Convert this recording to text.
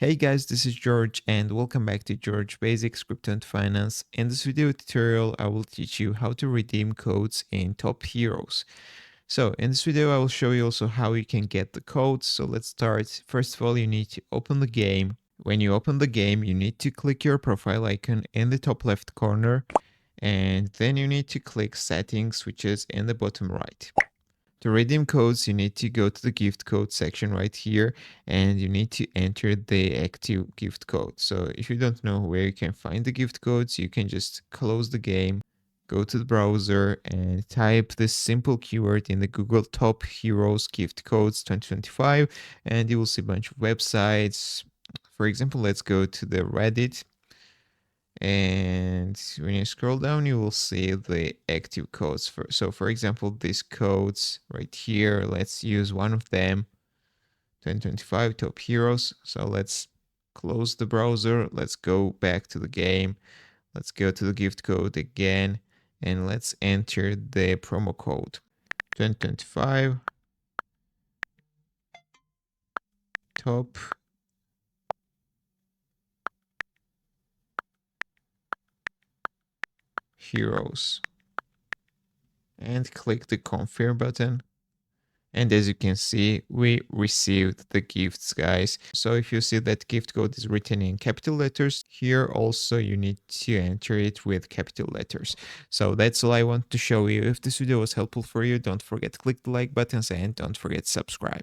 Hey guys, this is George and welcome back to George Basics Crypto and Finance. In this video tutorial, I will teach you how to redeem codes in Top Heroes. So in this video, I will show you also how you can get the codes. So let's start. First of all, you need to open the game. When you open the game, you need to click your profile icon in the top left corner, and then you need to click settings, which is in the bottom right. To redeem codes, you need to go to the gift code section right here and you need to enter the active gift code. So if you don't know where you can find the gift codes, you can just close the game, go to the browser and type this simple keyword in the Google Top Heroes Gift Codes 2025 and you will see a bunch of websites. For example, let's go to the Reddit. And when you scroll down, you will see the active codes. So for example, these codes right here, let's use one of them, 2025 Top Heroes. So let's close the browser. Let's go back to the game. Let's go to the gift code again. And let's enter the promo code, 2025 Top Heroes. And click the confirm button. And as you can see, we received the gifts, guys. So if you see that gift code is written in capital letters, here also you need to enter it with capital letters. So that's all I want to show you. If this video was helpful for you, don't forget to click the like buttons and don't forget to subscribe.